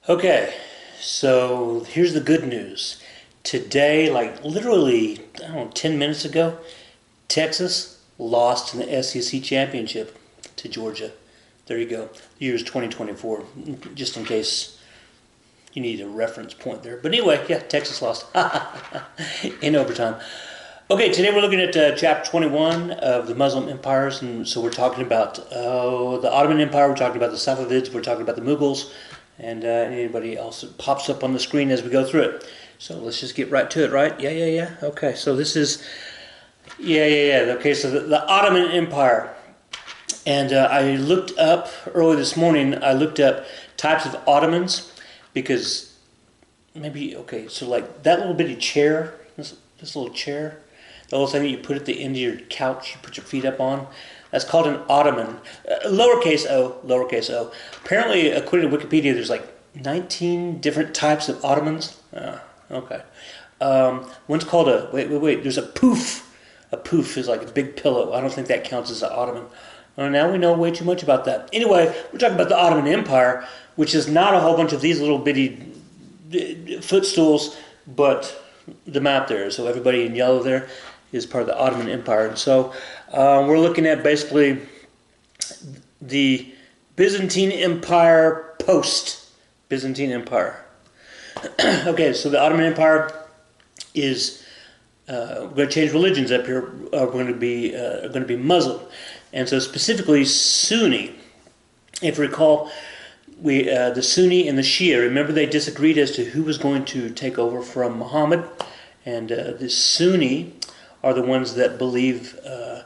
Okay, so here's the good news. Today, like literally, I don't know, 10 minutes ago, Texas lost in the SEC championship to Georgia. There you go. The year is 2024, just in case you need a reference point there. But anyway, yeah, Texas lost in overtime. Okay, today we're looking at chapter 21 of the Muslim empires, and so we're talking about the Ottoman Empire, we're talking about the Safavids, we're talking about the Mughals, and anybody else that pops up on the screen as we go through it. So let's just get right to it, right? Yeah. Okay, so this is, Okay, so the Ottoman Empire. And I looked up, early this morning, I looked up types of Ottomans, because so like that little bitty chair, this little chair, the little thing that you put at the end of your couch, you put your feet up on, that's called an Ottoman. Lowercase o. Apparently, according to Wikipedia, there's like 19 different types of Ottomans. Okay. One's called there's a poof. A poof is like a big pillow. I don't think that counts as an Ottoman. Now we know way too much about that. Anyway, we're talking about the Ottoman Empire, which is not a whole bunch of these little bitty footstools, but the map there. So everybody in yellow there is part of the Ottoman Empire. And so we're looking at basically the Byzantine Empire post-Byzantine Empire. Okay, so the Ottoman Empire is we're going to change religions up here. We're going to be Muslim, and so specifically Sunni. If you recall, the Sunni and the Shia. Remember, they disagreed as to who was going to take over from Muhammad, and the Sunni are the ones that believe that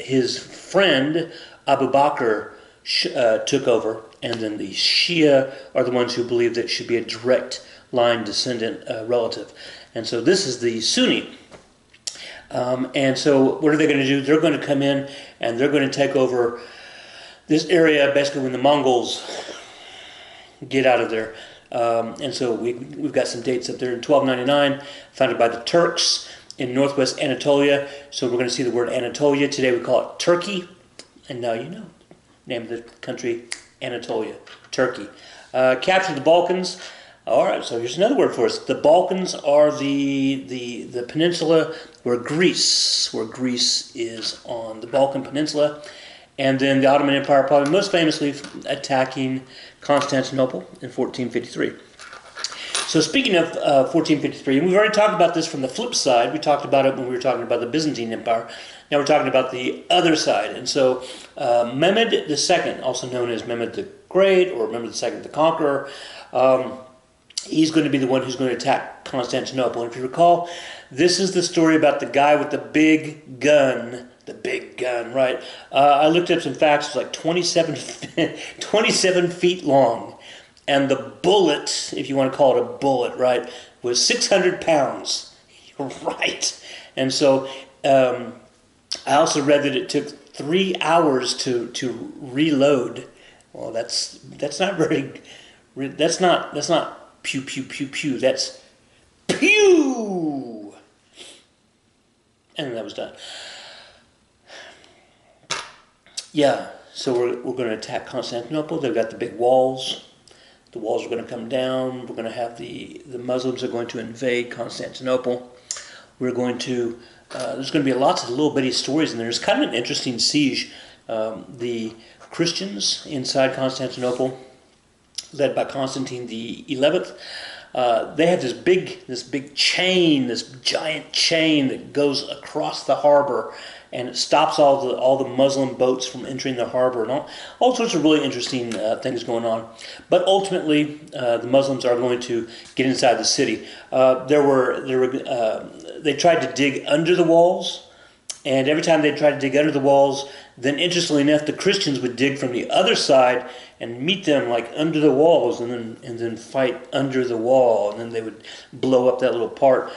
his friend Abu Bakr took over, and then the Shia are the ones who believe that it should be a direct line descendant relative. And so this is the Sunni. And so what are they going to do? They're going to come in and they're going to take over this area basically when the Mongols get out of there. And so we've got some dates up there. In 1299, founded by the Turks in northwest Anatolia. So we're going to see the word Anatolia. Today we call it Turkey. And now you know. Name of the country, Anatolia, Turkey. Captured the Balkans. All right, so here's another word for us. The Balkans are the peninsula where Greece is on the Balkan Peninsula. And then the Ottoman Empire probably most famously attacking Constantinople in 1453. So speaking of 1453, and we've already talked about this from the flip side. We talked about it when we were talking about the Byzantine Empire. Now we're talking about the other side. And so Mehmed II, also known as Mehmed the Great or Mehmed II the Conqueror, he's going to be the one who's going to attack Constantinople. And if you recall, this is the story about the guy with the big gun. The big gun, right? I looked up some facts. It was like 27 feet long. And the bullet, if you want to call it a bullet, right, was 600 pounds. You're right. And so I also read that it took 3 hours to reload. Well, that's not very. That's not pew pew pew pew. That's pew. And then that was done. Yeah. So we're going to attack Constantinople. They've got the big walls. The walls are going to come down. We're going to have the Muslims are going to invade Constantinople. We're going to there's going to be lots of little bitty stories in there. It's kind of an interesting siege. The Christians inside Constantinople, led by Constantine the 11th, they have this big chain, this giant chain that goes across the harbor, and it stops all the Muslim boats from entering the harbor, and all sorts of really interesting things going on. But ultimately, the Muslims are going to get inside the city. They tried to dig under the walls, and every time they tried to dig under the walls, then interestingly enough, the Christians would dig from the other side and meet them like under the walls, and then fight under the wall, and then they would blow up that little part.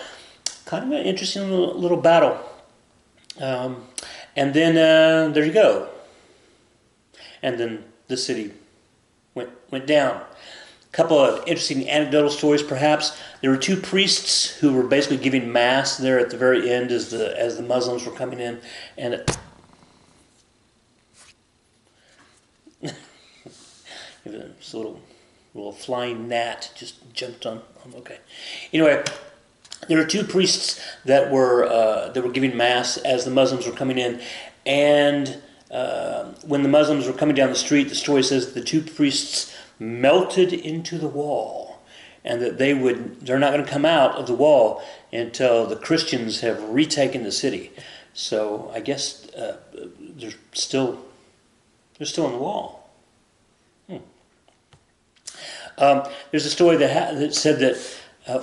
Kind of an interesting little battle. And then there you go. And then the city went down. A couple of interesting anecdotal stories, perhaps. There were two priests who were basically giving mass there at the very end as the Muslims were coming in, and It's a little flying gnat just jumped on. Okay. Anyway, there were two priests that were giving mass as the Muslims were coming in, and when the Muslims were coming down the street, the story says the two priests melted into the wall, and that they're not going to come out of the wall until the Christians have retaken the city. So I guess they're still on the wall. There's a story that said that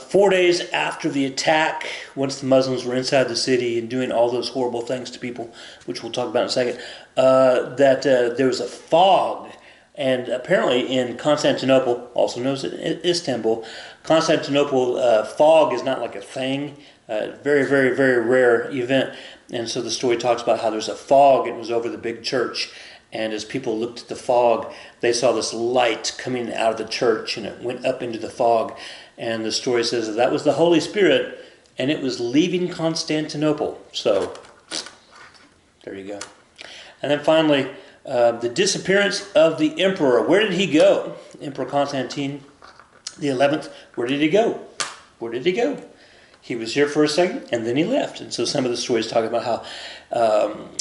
4 days after the attack, once the Muslims were inside the city and doing all those horrible things to people, which we'll talk about in a second, that there was a fog. And apparently in Constantinople, also known as Istanbul, Constantinople, fog is not like a thing. Very, very, very rare event. And so the story talks about how there's a fog. It was over the big church. And as people looked at the fog, they saw this light coming out of the church, and it went up into the fog. And the story says that was the Holy Spirit, and it was leaving Constantinople. So, there you go. And then finally, the disappearance of the emperor. Where did he go? Emperor Constantine the 11th. Where did he go? Where did he go? He was here for a second, and then he left. And so some of the stories talk about how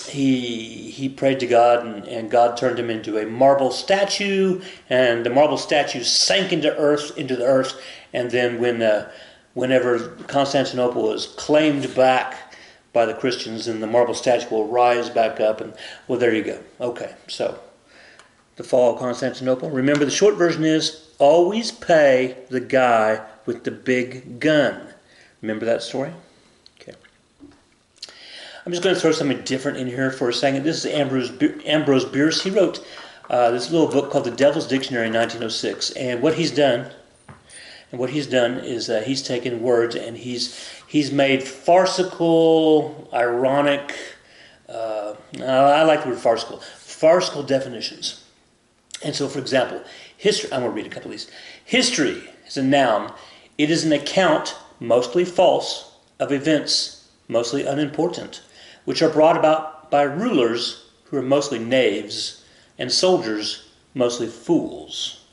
he prayed to God, and God turned him into a marble statue, and the marble statue sank into the earth. And then whenever Constantinople was claimed back by the Christians, and the marble statue will rise back up, and well, there you go. Okay, so the fall of Constantinople. Remember, the short version is always pay the guy with the big gun. Remember that story? Okay. I'm just going to throw something different in here for a second. This is Ambrose Bierce. He wrote this little book called The Devil's Dictionary in 1906. And what he's done is he's taken words and he's made farcical, ironic, I like the word farcical definitions. And so, for example, history, I'm going to read a couple of these. History is a noun. It is an account, mostly false, of events, mostly unimportant, which are brought about by rulers who are mostly knaves and soldiers, mostly fools.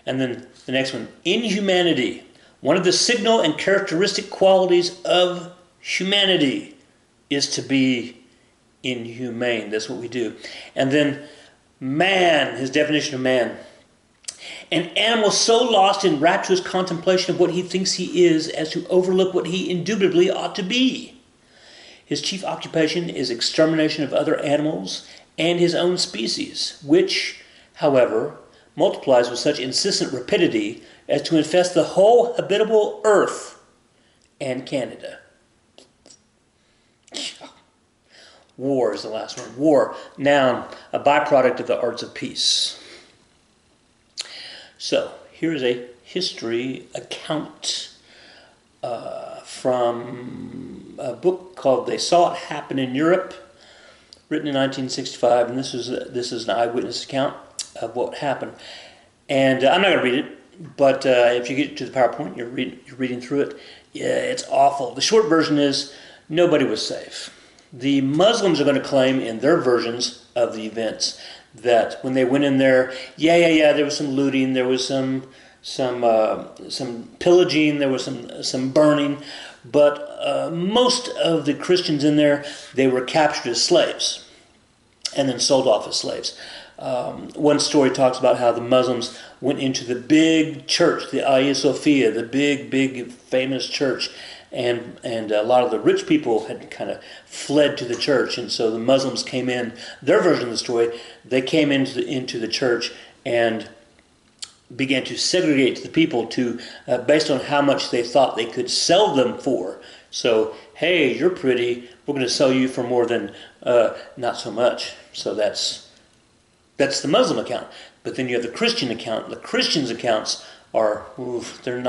And then the next one, inhumanity. One of the signal and characteristic qualities of humanity is to be inhumane. That's what we do. And then man, his definition of man. An animal so lost in rapturous contemplation of what he thinks he is as to overlook what he indubitably ought to be. His chief occupation is extermination of other animals and his own species, which, however, multiplies with such insistent rapidity as to infest the whole habitable earth and Canada. War is the last one. War, noun, a byproduct of the arts of peace. So, here's a history account from a book called They Saw It Happen in Europe, written in 1965, and this is an eyewitness account of what happened. And I'm not going to read it, but if you get to the PowerPoint, you're reading through it. Yeah, it's awful. The short version is nobody was safe. The Muslims are going to claim in their versions of the events that when they went in there, there was some looting, there was some pillaging, there was some burning, but most of the Christians in there, they were captured as slaves and then sold off as slaves. One story talks about how the Muslims went into the big church, the Hagia Sophia, the big famous church, and a lot of the rich people had kind of fled to the church, and so the Muslims came in. Their version of the story, they came into the church and began to segregate the people to based on how much they thought they could sell them for. So, hey, you're pretty, we're going to sell you for more than not so much. So that's the Muslim account. But then you have the Christian account. The Christians' accounts are, they're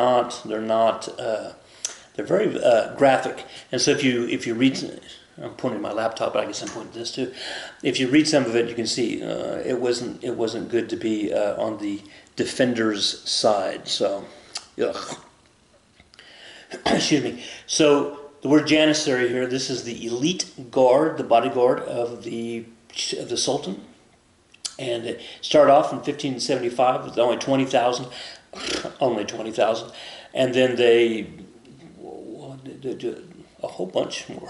very graphic. And so if you read, I'm pointing to my laptop, but I guess I'm pointing to this too. If you read some of it, you can see it wasn't good to be on the defender's side. So, ugh. Excuse me. So the word janissary here. This is the elite guard, the bodyguard of the Sultan. And it started off in 1575 with only 20,000, only 20,000, and then they a whole bunch more.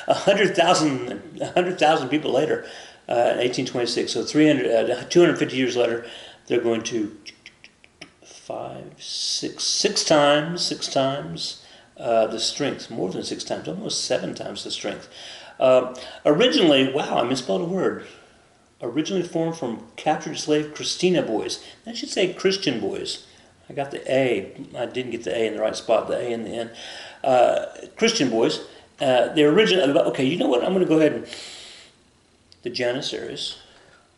100,000 people later, 1826. So 250 years later, they're going to six times the strength, more than 6 times, almost 7 times the strength. Originally, wow, I misspelled a word. Originally formed from captured slave Christina boys. I should say Christian boys. I got the A. I didn't get the A in the right spot, the A in the end. Christian boys. They originally, okay, you know what? I'm going to go ahead and, the Janissaries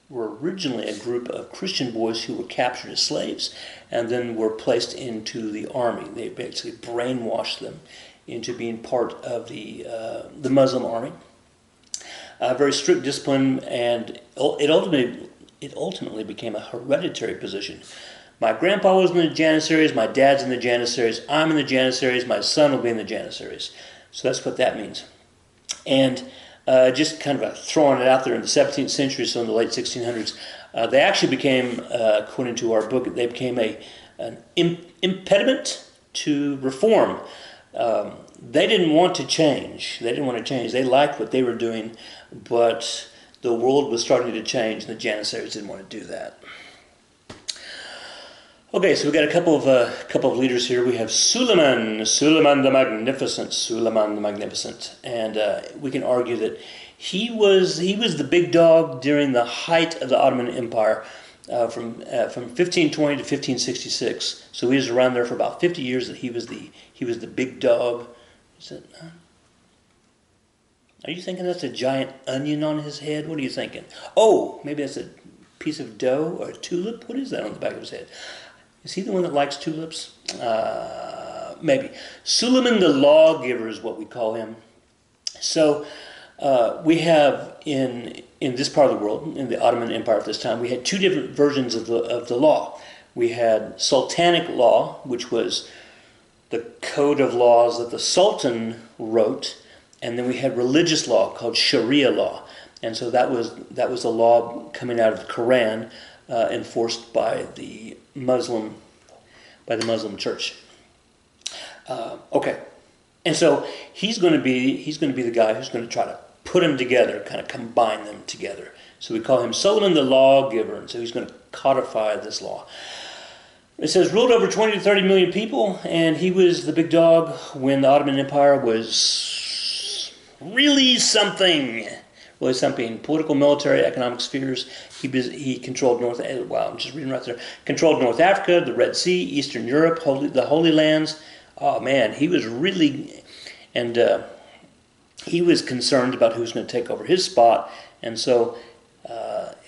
were originally a group of Christian boys who were captured as slaves and then were placed into the army. They basically brainwashed them into being part of the Muslim army. Very strict discipline, and it ultimately became a hereditary position. My grandpa was in the Janissaries, my dad's in the Janissaries, I'm in the Janissaries, my son will be in the Janissaries. So that's what that means. And just kind of throwing it out there, in the 17th century, so in the late 1600s, they actually became, according to our book, they became an impediment to reform. They didn't want to change. They liked what they were doing, but the world was starting to change, and the Janissaries didn't want to do that. Okay, so we got a couple of leaders here. We have Suleiman the Magnificent, and we can argue that he was the big dog during the height of the Ottoman Empire, from 1520 to 1566. So he was around there for about 50 years. That he was the big dog. Are you thinking that's a giant onion on his head? What are you thinking? Oh, maybe that's a piece of dough or a tulip. What is that on the back of his head? Is he the one that likes tulips? Maybe. Suleiman the Lawgiver is what we call him. So we have in this part of the world, in the Ottoman Empire at this time, we had 2 different versions of the law. We had Sultanic law, which was the code of laws that the Sultan wrote, and then we had religious law called Sharia law, and so that was the law coming out of the Quran, enforced by the Muslim Church. Okay, and so he's going to be the guy who's going to try to put them together, kind of combine them together. So we call him Suleiman the Lawgiver, and so he's going to codify this law. It says ruled over 20 to 30 million people, and he was the big dog when the Ottoman Empire was really something. Political, military, economic spheres. He controlled I'm just reading right there. Controlled North Africa, the Red Sea, Eastern Europe, the Holy Lands. Oh man, he was really, and he was concerned about who's going to take over his spot, and so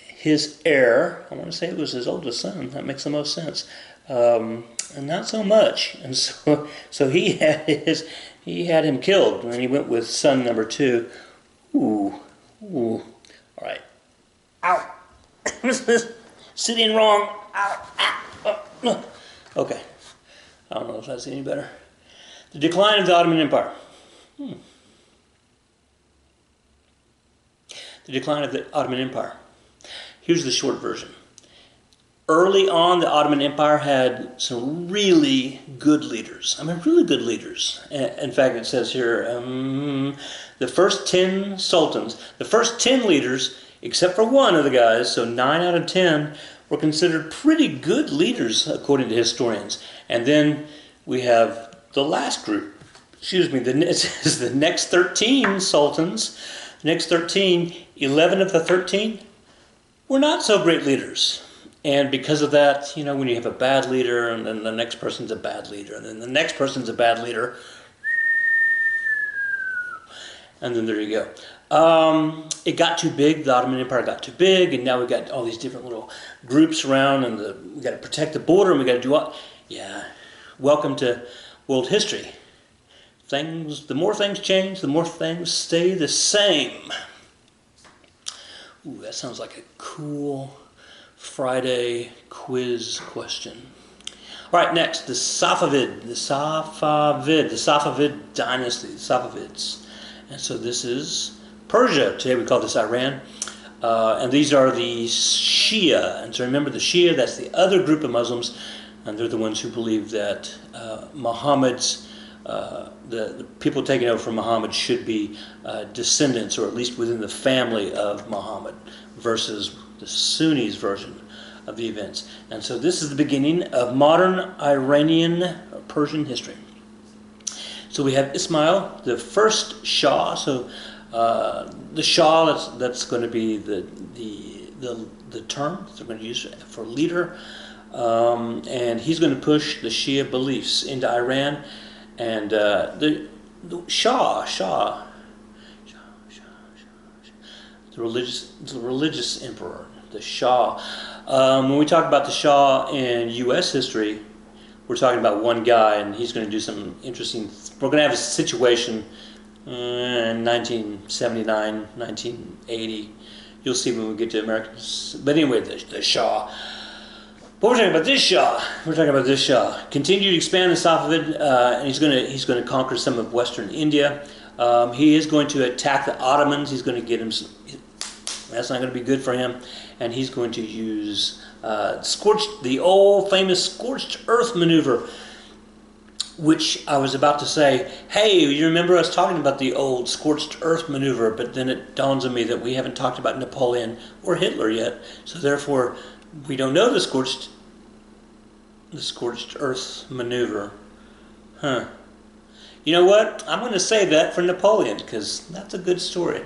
his heir, I want to say it was his oldest son. That makes the most sense. And not so much, and so he had him killed, and then he went with son number 2. Ooh, all right. Ow! Sitting wrong. Ow! Ow! Okay. I don't know if that's any better. The decline of the Ottoman Empire. The decline of the Ottoman Empire. Here's the short version. Early on, the Ottoman Empire had some really good leaders. Really good leaders. In fact, it says here, the first 10 sultans, the first 10 leaders, except for one of the guys, so 9 out of 10, were considered pretty good leaders, according to historians. And then we have the last group. It says the next 13 sultans, the next 13, 11 of the 13 were not so great leaders. And because of that, when you have a bad leader, and then the next person's a bad leader, and then the next person's a bad leader, and then there you go. It got too big. The Ottoman Empire got too big, and now we got all these different little groups around, and we got to protect the border, and we got to do what? Yeah. Welcome to world history. The more things change, the more things stay the same. Ooh, that sounds like a cool Friday quiz question. All right, next, the Safavid dynasty, the Safavids. And so this is Persia. Today we call this Iran. And these are the Shia. And so remember, the Shia, that's the other group of Muslims, and they're the ones who believe that Muhammad's, the people taking over from Muhammad should be descendants, or at least within the family of Muhammad, versus the Sunnis' version of the events. And so this is the beginning of modern Iranian Persian history. So we have Ismail, the first Shah. So the Shah, that's going to be the term they're going to use for leader. And he's going to push the Shia beliefs into Iran. And the Shah, the religious emperor, the Shah. When we talk about the Shah in U.S. history, we're talking about one guy, and he's going to do some interesting. We're going to have a situation in 1979, 1980. You'll see when we get to Americans. But anyway, the Shah. But we're talking about this Shah. We're talking about this Shah. Continue to expand the Safavid, and he's going to conquer some of Western India. He is going to attack the Ottomans. He's going to get him. That's not going to be good for him, and he's going to use the old famous scorched earth maneuver, which I was about to say, hey, you remember us talking about the old scorched earth maneuver, but then it dawns on me that we haven't talked about Napoleon or Hitler yet, so therefore we don't know the scorched earth maneuver. Huh. You know what? I'm going to say that for Napoleon, because that's a good story.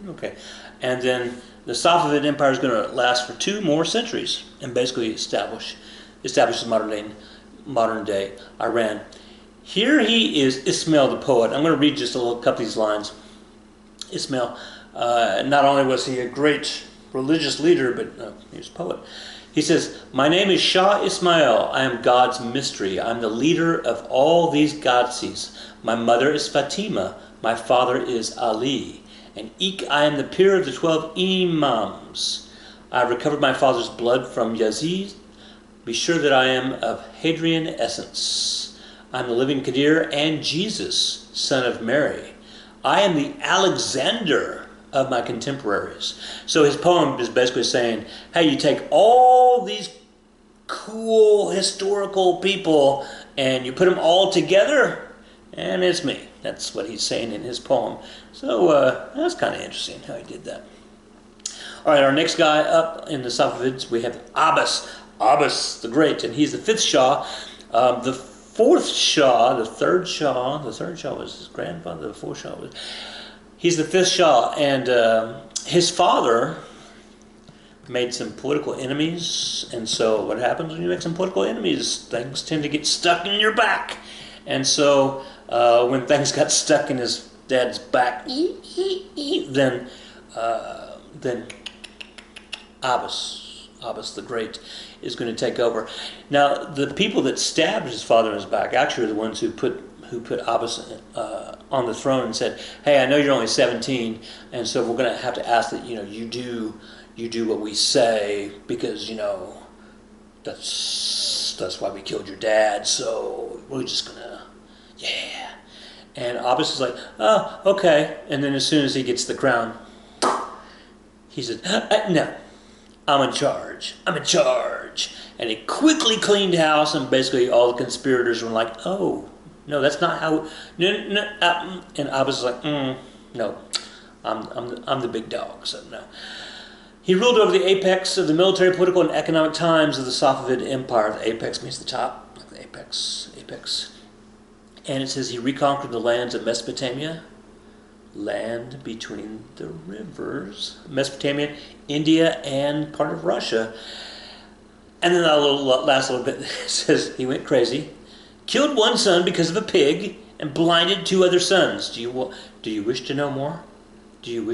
Okay. And then the Safavid Empire is going to last for 2 more centuries and basically establish the modern day Iran. Here he is, Ismail the poet. I'm going to read just a couple of these lines. Ismail, not only was he a great religious leader, but he was a poet. He says, "My name is Shah Ismail. I am God's mystery. I am the leader of all these Godses. My mother is Fatima. My father is Ali. And I am the peer of the 12 Imams. I have recovered my father's blood from Yazid. Be sure that I am of Hadrian essence. I am the living Qadir and Jesus, son of Mary. I am the Alexander of my contemporaries." So his poem is basically saying, hey, you take all these cool historical people and you put them all together, and it's me. That's what he's saying in his poem. So that's kind of interesting how he did that. All right, our next guy up in the Safavids, we have Abbas the Great, and he's the 5th Shah. The 4th Shah, the third Shah was his grandfather, the 4th Shah was... He's the 5th Shah, and his father made some political enemies, and so what happens when you make some political enemies? Things tend to get stuck in your back. And so when things got stuck in his dad's back, then Abbas the Great is going to take over. Now, the people that stabbed his father in his back actually are the ones who put Abbas on the throne and said, hey, I know you're only 17, and so we're going to have to ask that you do what we say, because that's why we killed your dad, so we're just going to, yeah. And Abbas is like, oh, okay. And then as soon as he gets the crown, he said, no, I'm in charge. And he quickly cleaned house, and basically all the conspirators were like, oh, no, that's not how. No. And Abbas was like, no, I'm the big dog, so no. He ruled over the apex of the military, political, and economic times of the Safavid Empire. The apex means the top, like the apex. And it says he reconquered the lands of Mesopotamia, land between the rivers, Mesopotamia, India, and part of Russia. And then that last little bit, it says he went crazy. Killed one son because of a pig, and blinded 2 other sons. Do you wish to know more? Killed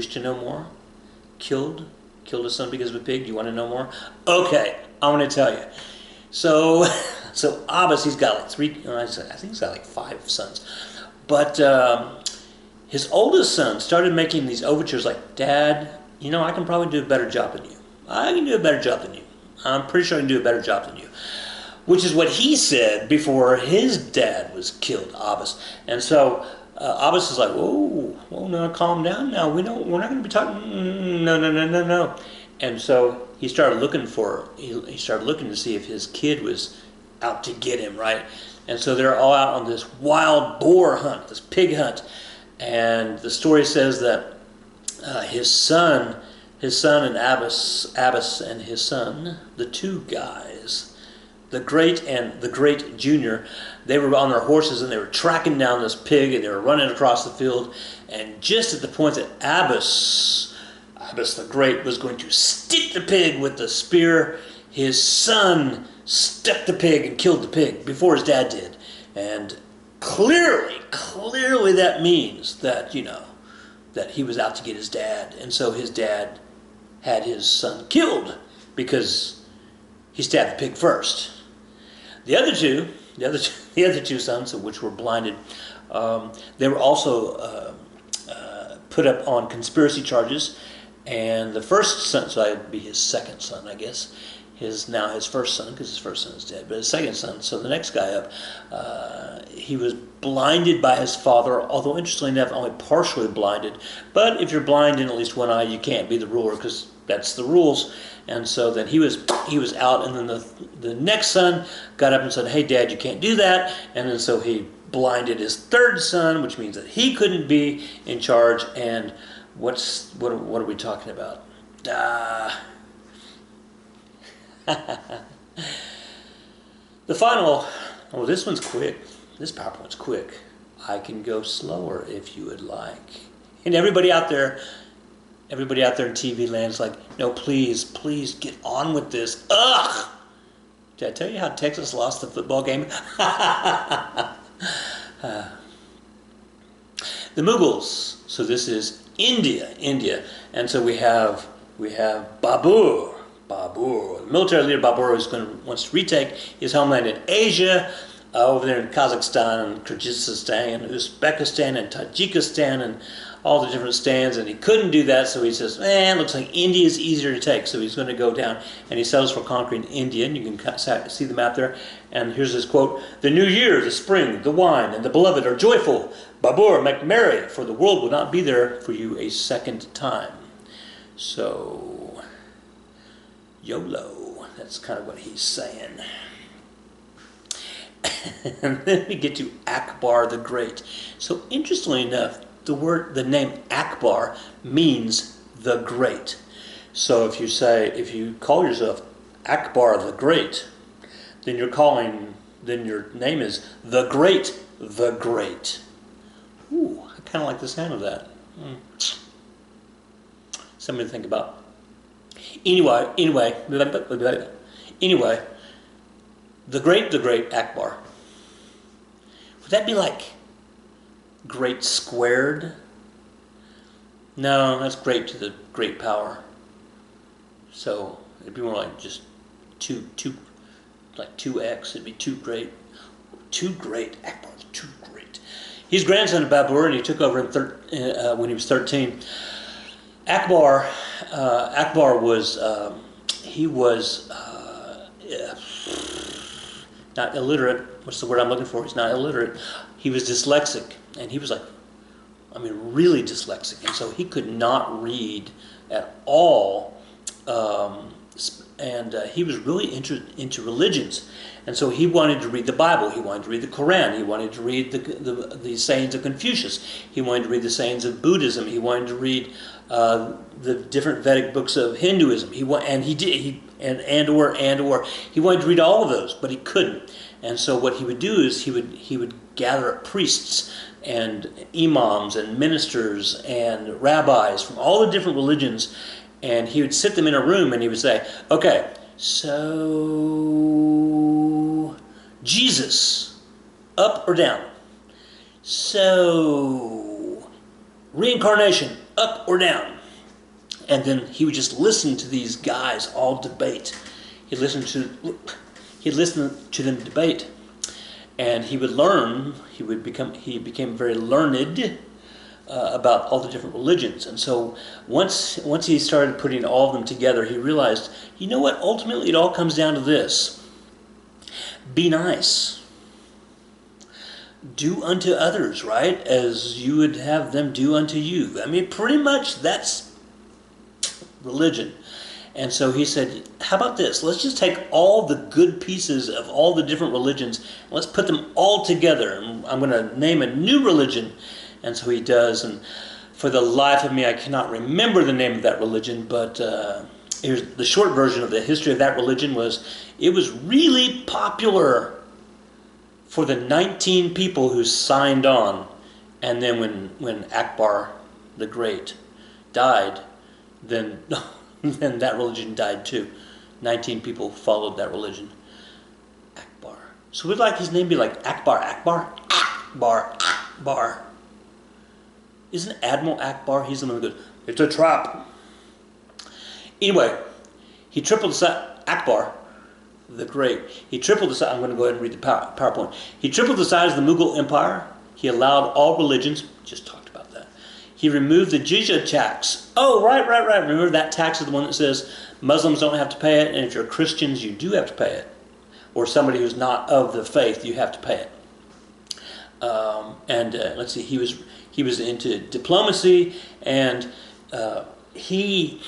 a son because of a pig. Do you want to know more? Okay, I want to tell you. So Abbas, he's got like 3. I think he's got like 5 sons, but his oldest son started making these overtures like, Dad, I can probably do a better job than you. I'm pretty sure I can do a better job than you. Which is what he said before his dad was killed, Abbas. And so Abbas is like, whoa, no, calm down now. We're not going to be talking. No, no, no, no, no. And so he started looking he started looking to see if his kid was out to get him, right? And so they're all out on this wild boar hunt, this pig hunt. And the story says that his son and Abbas and his son, the two guys, the great and the great junior, they were on their horses and they were tracking down this pig and they were running across the field. And just at the point that Abbas the great was going to stick the pig with the spear, his son stuck the pig and killed the pig before his dad did. And clearly that means that, that he was out to get his dad. And so his dad had his son killed because he stabbed the pig first. The other two sons, which were blinded, they were also put up on conspiracy charges. And the first son, so that would be his second son, I guess, now his first son, because his first son is dead, but his second son, so the next guy up, he was blinded by his father, although interestingly enough, only partially blinded. But if you're blind in at least one eye, you can't be the ruler, because that's the rules. And so then he was out, and then the next son got up and said, "Hey, Dad, you can't do that." And then so he blinded his third son, which means that he couldn't be in charge. And what are we talking about? The final, this one's quick. This PowerPoint's quick. I can go slower if you would like. And everybody out there in TV land is like, no, please get on with this. Ugh! Did I tell you how Texas lost the football game? The Mughals. So this is India. And so we have Babur. The military leader Babur wants to retake his homeland in Asia, over there in Kazakhstan and Kyrgyzstan and Uzbekistan and Tajikistan and all the different stands, and he couldn't do that, so he says, man, looks like India is easier to take, so he's going to go down, and he settles for conquering India, and you can see the map there, and here's his quote: "The new year, the spring, the wine, and the beloved are joyful. Babur, make merry, for the world will not be there for you a second time." So, YOLO, that's kind of what he's saying. And then we get to Akbar the Great. So interestingly enough, the name Akbar means the Great. So if you call yourself Akbar the Great, then your name is the Great. Ooh, I kind of like the sound of that. Something to think about. Anyway, the great Akbar. Would that be like great squared? No, that's great to the great power. So it'd be more like just like 2x. It'd be too great. Akbar's too great. He's grandson of Babur, and he took over when he was 13. Akbar was not illiterate. What's the word I'm looking for? He's not illiterate. He was dyslexic, and he was really dyslexic, and so he could not read at all. He was really into religions, and so he wanted to read the Bible. He wanted to read the Quran. He wanted to read the sayings of Confucius. He wanted to read the sayings of Buddhism. He wanted to read the different Vedic books of Hinduism. He wanted to read all of those, but he couldn't. And so what he would do is he would gather up priests and imams and ministers and rabbis from all the different religions, and he would sit them in a room and he would say, "Okay, so Jesus, up or down? So reincarnation, up or down?" And then he would just listen to these guys all debate. He'd listen to them debate, and he would learn. He became very learned about all the different religions. And so once he started putting all of them together, he realized, you know what? Ultimately, it all comes down to this: be nice. do unto others, right, as you would have them do unto you. I mean, pretty much that's religion. And so he said, how about this? Let's just take all the good pieces of all the different religions, and let's put them all together. And I'm going to name a new religion. And so he does. And for the life of me, I cannot remember the name of that religion, but here's the short version of the history of that religion. It was really popular for the 19 people who signed on. And then when Akbar the Great died, then then that religion died too. 19 people followed that religion. Akbar. So we'd like his name be like Akbar, Akbar, Akbar, Akbar. Isn't Admiral Akbar? He's the one who goes, it's a trap. Anyway, he tripled the size. Akbar the Great. He tripled the size. I'm going to go ahead and read the PowerPoint. He tripled the size of the Mughal Empire. He allowed all religions. Just talked about that. He removed the jizya tax. Oh, right. Remember that tax is the one that says Muslims don't have to pay it, and if you're Christians, you do have to pay it. Or somebody who's not of the faith, you have to pay it. Let's see, he was into diplomacy, and he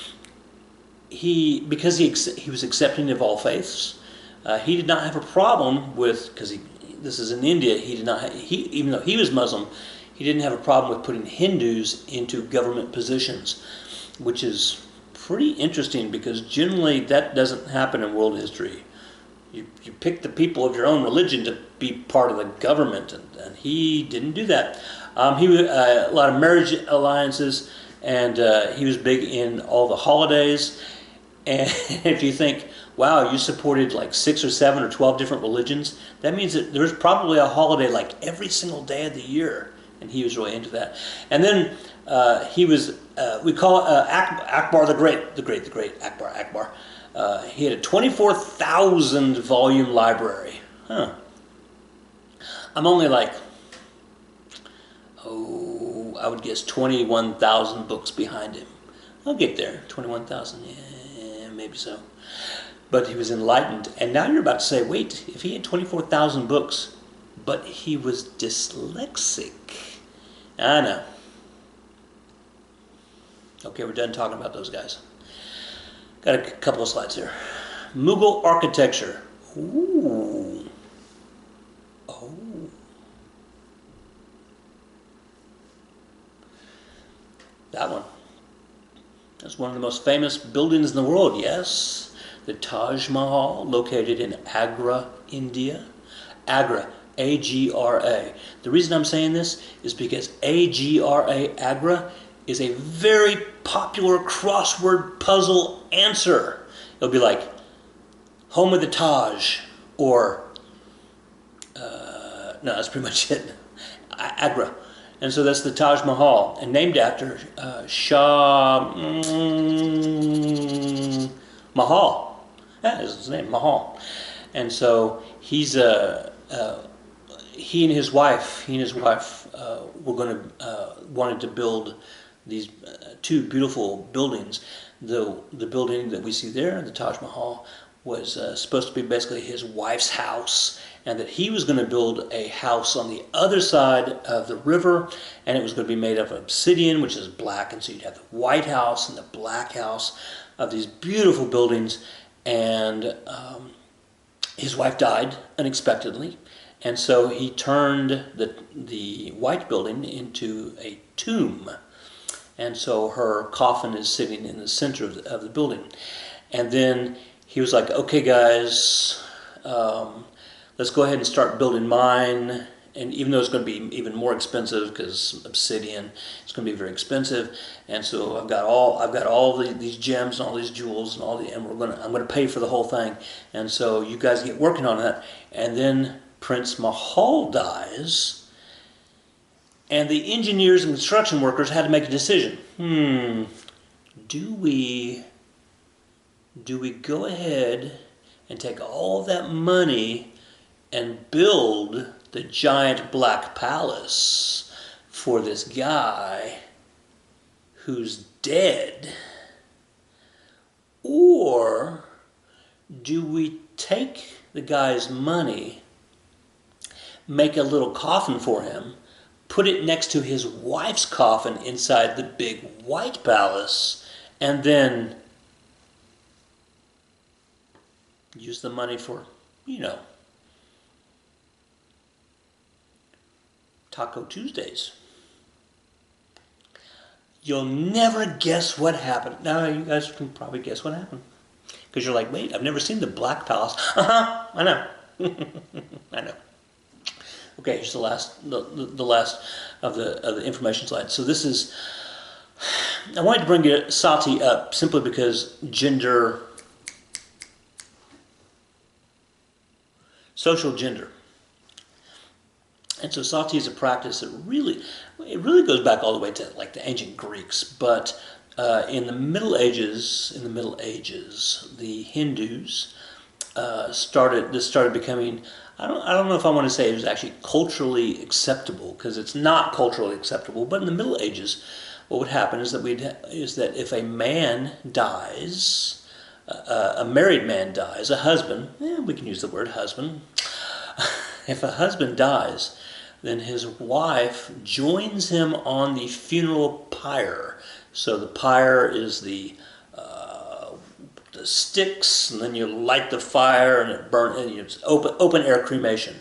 because he was accepting of all faiths, he did not have a problem with, because this is in India, even though he was Muslim, he didn't have a problem with putting Hindus into government positions, which is pretty interesting because generally that doesn't happen in world history. You pick the people of your own religion to be part of the government, and he didn't do that. He a lot of marriage alliances, and he was big in all the holidays. And if you think, wow, you supported like 6 or 7 or 12 different religions, that means that there's probably a holiday like every single day of the year, and he was really into that. And then he was, we call Akbar the Great, Akbar. He had a 24,000 volume library. I'm only like, I would guess 21,000 books behind him. I'll get there, 21,000, yeah, maybe so. But he was enlightened. And now you're about to say, wait, if he had 24,000 books, but he was dyslexic. I know. Okay, we're done talking about those guys. Got a couple of slides here. Mughal architecture. Ooh. Oh. That one. That's one of the most famous buildings in the world, yes. The Taj Mahal, located in Agra, India. Agra, A-G-R-A. The reason I'm saying this is because A-G-R-A, Agra, is a very popular crossword puzzle answer. It'll be like, home of the Taj, or, no, that's pretty much it. Agra. And so that's the Taj Mahal, and named after Shah Mahal. That is his name, Mahal. And so he and his wife wanted to build these two beautiful buildings. The building that we see there, the Taj Mahal, was supposed to be basically his wife's house, and that he was going to build a house on the other side of the river, and it was going to be made of obsidian, which is black, and so you'd have the white house and the black house of these beautiful buildings. And his wife died unexpectedly, and so he turned the white building into a tomb. And so her coffin is sitting in the center of the building. And then he was like, okay guys, let's go ahead and start building mine. And even though it's going to be even more expensive because obsidian, it's going to be very expensive. And so I've got all these gems and all these jewels and I'm going to pay for the whole thing. And so you guys get working on that. And then Prince Mahal dies. And the engineers and construction workers had to make a decision. Do we go ahead and take all that money and build the giant black palace for this guy who's dead? Or do we take the guy's money, make a little coffin for him, put it next to his wife's coffin inside the big white palace, and then use the money for, you know, Taco Tuesdays. You'll never guess what happened. Now you guys can probably guess what happened. Because you're like, wait, I've never seen the Black Palace. I know. I know. Okay, here's the last of the information slides. So this is, I wanted to bring sati up simply because gender, social gender. And so sati is a practice that really goes back all the way to like the ancient Greeks. But in the Middle Ages, the Hindus started becoming. I don't know if I want to say it was actually culturally acceptable, because it's not culturally acceptable. But in the Middle Ages, what would happen is that if a man dies, a married man dies, a husband, we can use the word husband. If a husband dies, then his wife joins him on the funeral pyre. So the pyre is the sticks, and then you light the fire, and it burns, and it's open air cremation.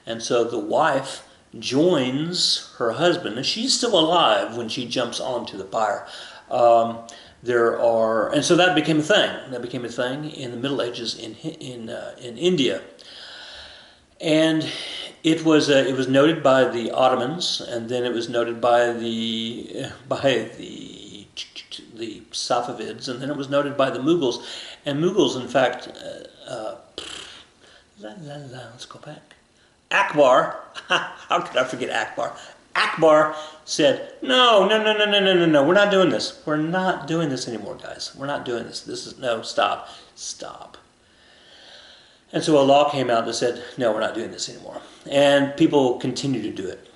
And so the wife joins her husband, and she's still alive when she jumps onto the pyre. And so that became a thing. That became a thing in the Middle Ages in India. And it was noted by the Ottomans, and then it was noted by the Safavids, and then it was noted by the Mughals. And Mughals, in fact, let's go back. Akbar, how could I forget Akbar? Akbar said, no, we're not doing this. We're not doing this anymore, guys. We're not doing this. Stop. And so a law came out that said, no, we're not doing this anymore. And people continue to do it.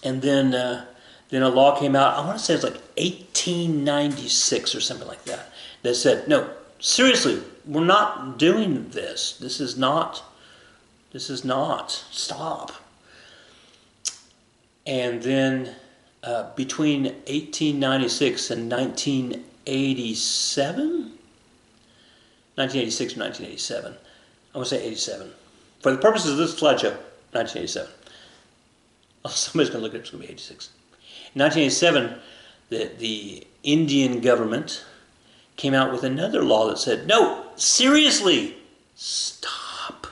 And then a law came out, I want to say it's like 1896 or something like that, that said, no, seriously, we're not doing this. This is not, stop. And then between 1896 and 1986 or 1987, I want to say 87. For the purposes of this slideshow, 1987. Oh, somebody's going to look at it, it's going to be 86. In 1987, the Indian government came out with another law that said, no, seriously, stop.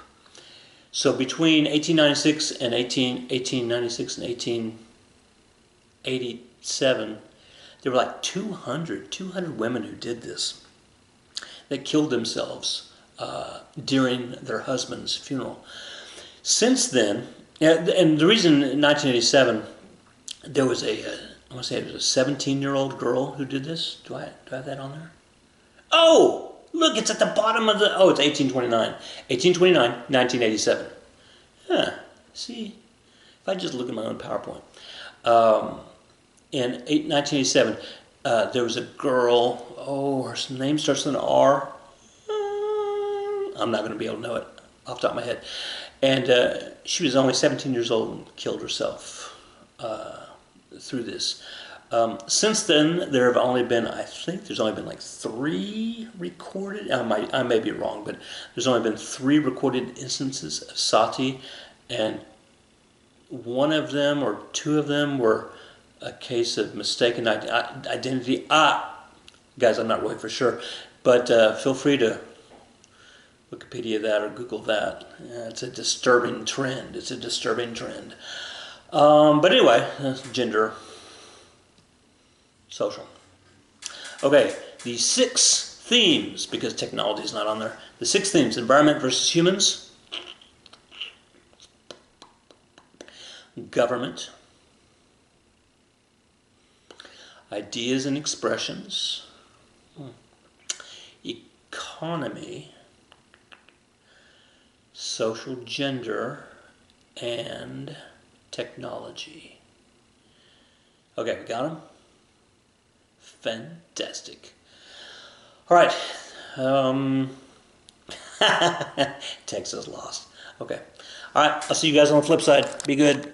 So between 1896 and 1887, there were like 200 women who did this. They killed themselves during their husband's funeral. Since then, and the reason in 1987 there was I want to say it was a 17-year-old girl who did this. Do I have that on there? Oh, look, it's at the bottom of it's 1829. 1987. Huh, see, if I just look at my own PowerPoint. In 1987, there was a girl, her name starts with an R. I'm not going to be able to know it off the top of my head. And she was only 17 years old and killed herself through this. Since then, there have only been, I think there's only been like 3 recorded, I may be wrong, but there's only been 3 recorded instances of sati, and one of them or 2 of them were a case of mistaken identity. Guys, I'm not really for sure, but feel free to Wikipedia that or Google that. It's a disturbing trend. But anyway, gender, social. Okay, the 6 themes, because technology is not on there. The 6 themes: environment versus humans, government, ideas and expressions, economy, social gender, and technology. Okay, we got them? Fantastic. All right. Texas lost. Okay. All right, I'll see you guys on the flip side. Be good.